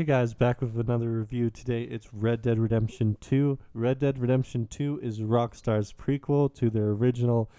Hey guys, back with another review. Today it's Red Dead Redemption 2. Red Dead Redemption 2 is Rockstar's prequel to their original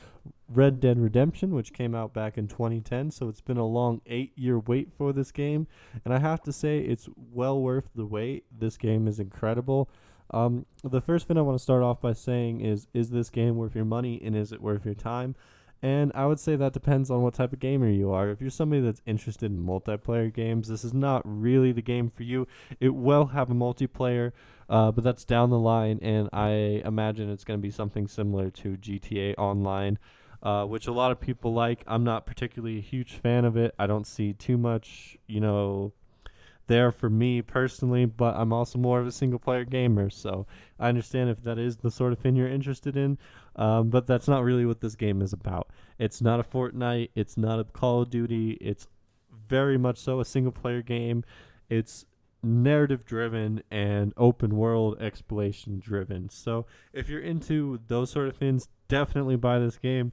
Red Dead Redemption, which came out back in 2010. So it's been a long 8-year wait for this game. And I have to say, it's well worth the wait. This game is incredible. The first thing I want to start off by saying is this game worth your money and is it worth your time? And I would say that depends on what type of gamer you are. If you're somebody that's interested in multiplayer games, this is not really the game for you. It will have a multiplayer, but that's down the line, and I imagine it's going to be something similar to GTA Online, which a lot of people like. I'm not particularly a huge fan of it. I don't see too much, there for me personally, but I'm also more of a single player gamer, so I understand if that is the sort of thing you're interested in, but that's not really what this game is about. It's not a Fortnite, it's not a Call of Duty, it's very much so a single player game. It's narrative driven and open world exploration driven. So if you're into those sort of things, definitely buy this game.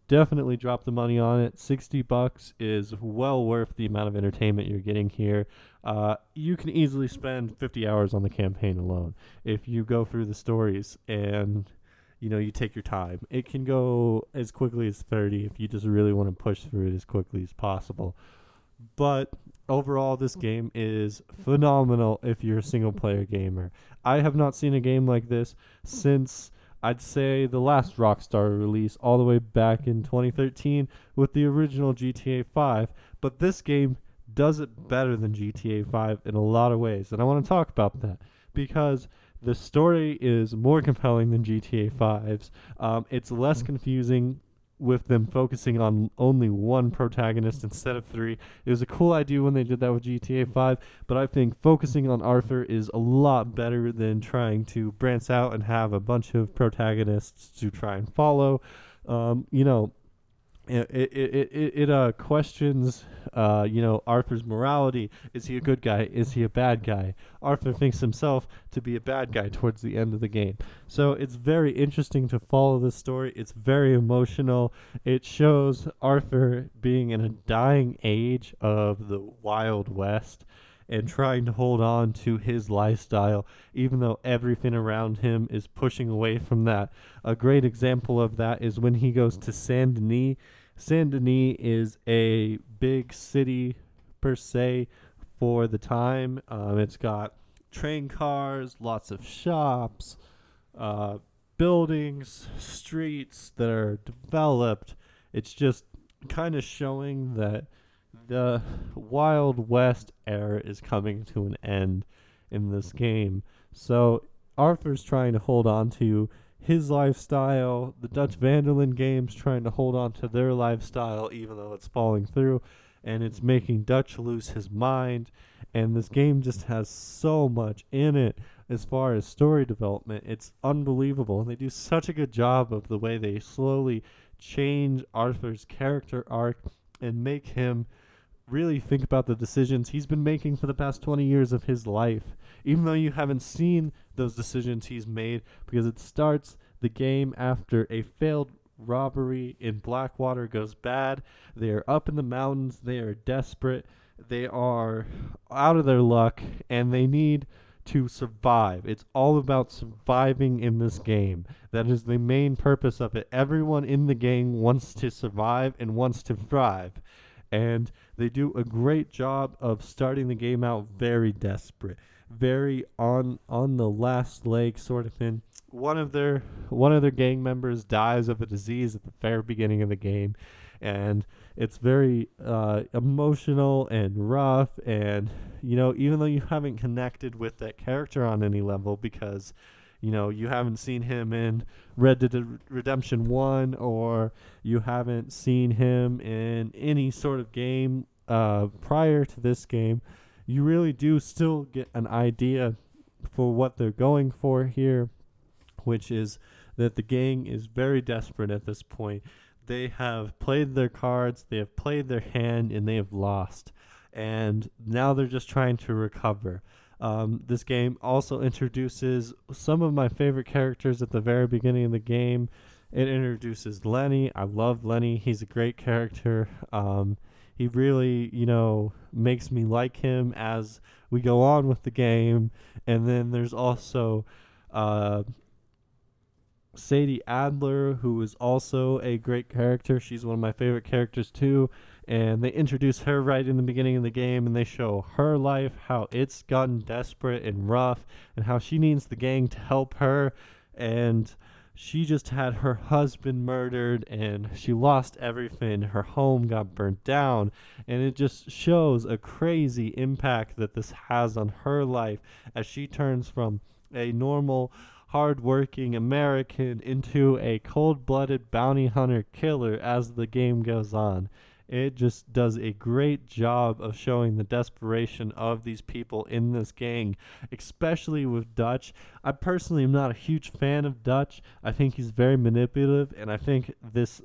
Definitely drop the money on it. $60 is well worth the amount of entertainment you're getting here. You can easily spend 50 hours on the campaign alone if you go through the stories and you take your time. It can go as quickly as 30 if you just really want to push through it as quickly as possible. But overall, this game is phenomenal if you're a single player gamer. I have not seen a game like this since, I'd say, the last Rockstar release all the way back in 2013 with the original GTA 5, but this game does it better than GTA 5 in a lot of ways, and I want to talk about that because the story is more compelling than GTA 5's. It's less confusing with them focusing on only one protagonist instead of three. It was a cool idea when they did that with GTA 5, but I think focusing on Arthur is a lot better than trying to branch out and have a bunch of protagonists to try and follow. It questions, Arthur's morality. Is he a good guy? Is he a bad guy? Arthur thinks himself to be a bad guy towards the end of the game. So it's very interesting to follow this story. It's very emotional. It shows Arthur being in a dying age of the Wild West and trying to hold on to his lifestyle, even though everything around him is pushing away from that. A great example of that is when he goes to Saint Denis. Saint Denis is a big city, per se, for the time. It's got train cars, lots of shops, buildings, streets that are developed. It's just kind of showing that the Wild West era is coming to an end in this game. So Arthur's trying to hold on to his lifestyle. The Dutch Vanderlyn game's trying to hold on to their lifestyle even though it's falling through, and it's making Dutch lose his mind. And this game just has so much in it as far as story development. It's unbelievable. And they do such a good job of the way they slowly change Arthur's character arc and make him really think about the decisions he's been making for the past 20 years of his life, even though you haven't seen those decisions he's made, because it starts the game after a failed robbery in Blackwater goes bad. They are up in the mountains, they are desperate, they are out of their luck, and they need to survive. It's all about surviving in this game. That is the main purpose of it. Everyone in the game wants to survive and wants to thrive. And they do a great job of starting the game out very desperate, very on the last leg sort of thing. One of their gang members dies of a disease at the very beginning of the game, and it's very emotional and rough. And even though you haven't connected with that character on any level because you haven't seen him in Red Dead Redemption 1, or you haven't seen him in any sort of game prior to this game, you really do still get an idea for what they're going for here, which is that the gang is very desperate at this point. They have played their cards, they have played their hand, and they have lost. And now they're just trying to recover. This game also introduces some of my favorite characters at the very beginning of the game. It introduces Lenny. I love Lenny. He's a great character. he really, makes me like him as we go on with the game. And then there's also uh, Sadie Adler, who is also a great character. She's one of my favorite characters too. And they introduce her right in the beginning of the game, and they show her life, how it's gotten desperate and rough, and how she needs the gang to help her. And she just had her husband murdered, and she lost everything. Her home got burnt down, and it just shows a crazy impact that this has on her life as she turns from a normal hardworking American into a cold-blooded bounty hunter killer as the game goes on. It just does a great job of showing the desperation of these people in this gang, especially with Dutch. I personally am not a huge fan of Dutch. I think he's very manipulative, and I think this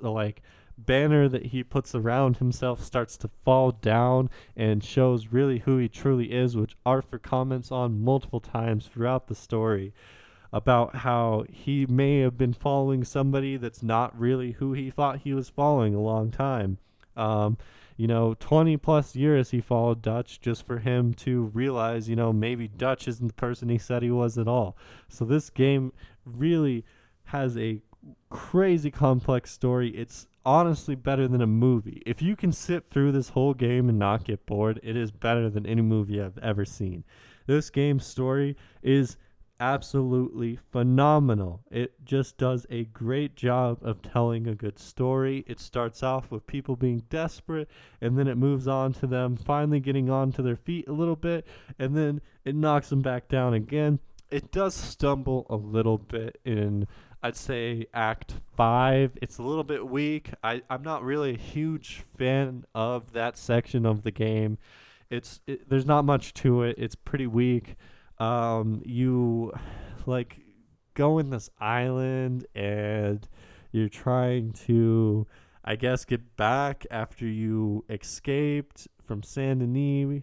banner that he puts around himself starts to fall down and shows really who he truly is, which Arthur comments on multiple times throughout the story, about how he may have been following somebody that's not really who he thought he was following a long time. 20 plus years he followed Dutch just for him to realize, maybe Dutch isn't the person he said he was at all. So this game really has a crazy complex story. It's honestly better than a movie. If you can sit through this whole game and not get bored, it is better than any movie I've ever seen. This game's story is absolutely phenomenal. It just does a great job of telling a good story. It starts off with people being desperate, and then it moves on to them finally getting onto their feet a little bit, and then it knocks them back down again. It does stumble a little bit in, I'd say, Act 5. It's a little bit weak. I'm not really a huge fan of that section of the game. There's not much to it. It's pretty weak. You go in this island, and you're trying to, I guess, get back after you escaped from Saint Denis,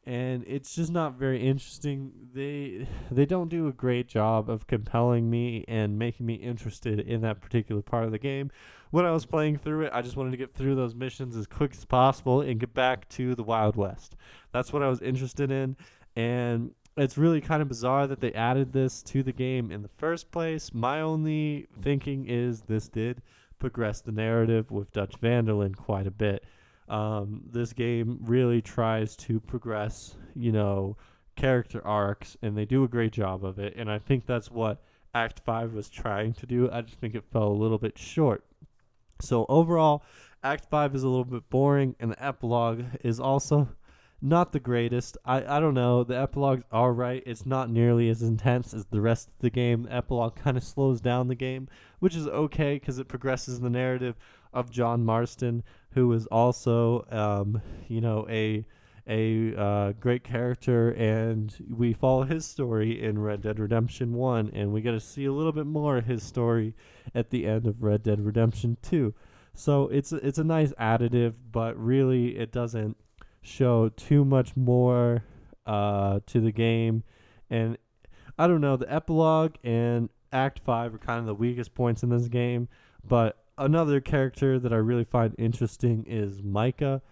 and it's just not very interesting. They don't do a great job of compelling me and making me interested in that particular part of the game. When I was playing through it, I just wanted to get through those missions as quick as possible and get back to the Wild West. That's what I was interested in, and it's really kind of bizarre that they added this to the game in the first place. My only thinking is this did progress the narrative with Dutch van der Linde quite a bit. This game really tries to progress, character arcs, and they do a great job of it. And I think that's what Act 5 was trying to do. I just think it fell a little bit short. So overall, Act 5 is a little bit boring, and the epilogue is also not the greatest. I don't know. The epilogue's alright. It's not nearly as intense as the rest of the game. The epilogue kind of slows down the game, which is okay because it progresses the narrative of John Marston, who is also, a great character, and we follow his story in Red Dead Redemption 1, and we get to see a little bit more of his story at the end of Red Dead Redemption 2. So it's a nice additive, but really it doesn't show too much more to the game. And I don't know, the epilogue and Act 5 are kind of the weakest points in this game, but another character that I really find interesting is Micah.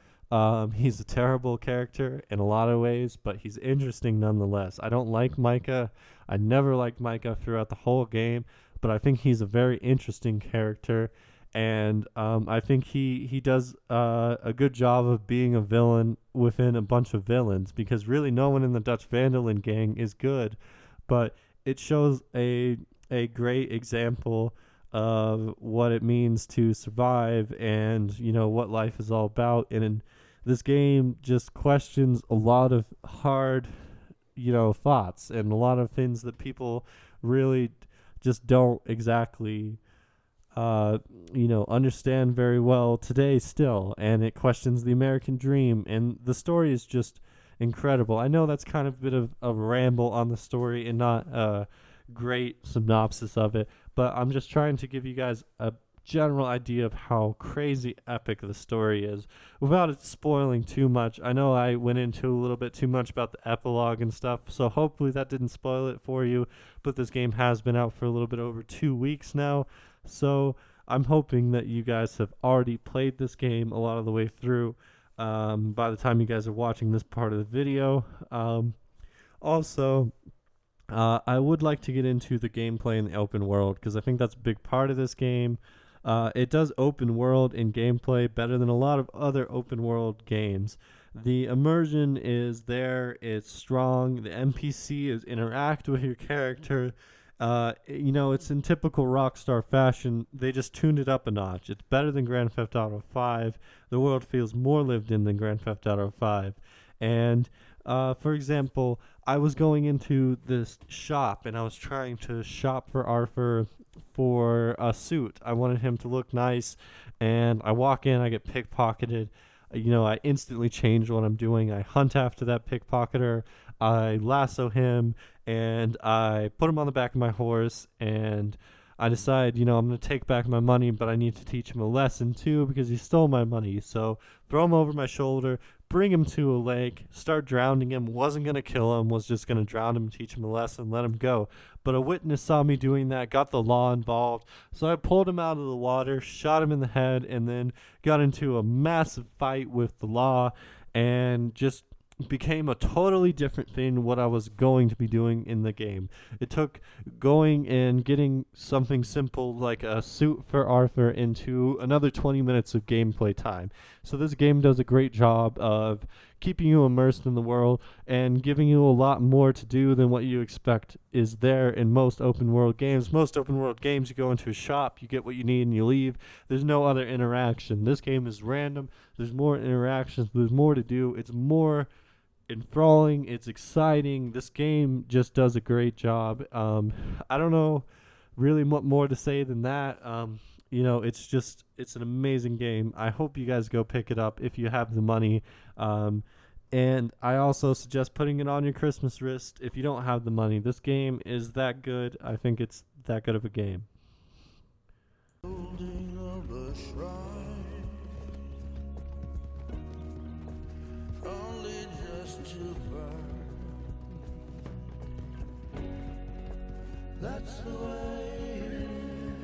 He's a terrible character in a lot of ways, but he's interesting nonetheless. I don't like Micah. I never liked Micah throughout the whole game, but I think he's a very interesting character. And I think he does a good job of being a villain within a bunch of villains, because really no one in the Dutch van der Linde gang is good, but it shows a great example of what it means to survive and, what life is all about. And this game just questions a lot of hard, thoughts and a lot of things that people really just don't exactly understand very well today still, and it questions the American dream, and the story is just incredible. I know that's kind of a bit of a ramble on the story and not a great synopsis of it, but I'm just trying to give you guys a general idea of how crazy epic the story is without it spoiling too much. I know I went into a little bit too much about the epilogue and stuff, so hopefully that didn't spoil it for you, but this game has been out for a little bit over 2 weeks now. So I'm hoping that you guys have already played this game a lot of the way through. by the time you guys are watching this part of the video. Also, I would like to get into the gameplay in the open world because I think that's a big part of this game. It does open world and gameplay better than a lot of other open world games. The immersion is there, it's strong, the NPCs interact with your character. It's in typical Rockstar fashion. They just tuned it up a notch. It's better than Grand Theft Auto 5. The world feels more lived in than Grand Theft Auto 5. And for example, I was going into this shop and I was trying to shop for Arthur for a suit. I wanted him to look nice, and I walk in, I get pickpocketed. I instantly change what I'm doing. I hunt after that pickpocketer. I lasso him, and I put him on the back of my horse, and I decide, I'm going to take back my money, but I need to teach him a lesson too because he stole my money. So throw him over my shoulder, bring him to a lake, start drowning him. Wasn't going to kill him, was just going to drown him, teach him a lesson, let him go. But a witness saw me doing that, got the law involved. So I pulled him out of the water, shot him in the head, and then got into a massive fight with the law and just became a totally different thing what I was going to be doing in the game. It took going and getting something simple like a suit for Arthur into another 20 minutes of gameplay time. So this game does a great job of keeping you immersed in the world and giving you a lot more to do than what you expect is there in most open world games. Most open world games, you go into a shop, you get what you need and you leave. There's no other interaction. This game is random. There's more interactions. There's more to do. It's more enthralling, it's exciting. This game just does a great job. I don't know really what more to say than that. It's an amazing game. I hope you guys go pick it up if you have the money. And I also suggest putting it on your Christmas list if you don't have the money. This game is that good. I think it's that good of a game. That's the way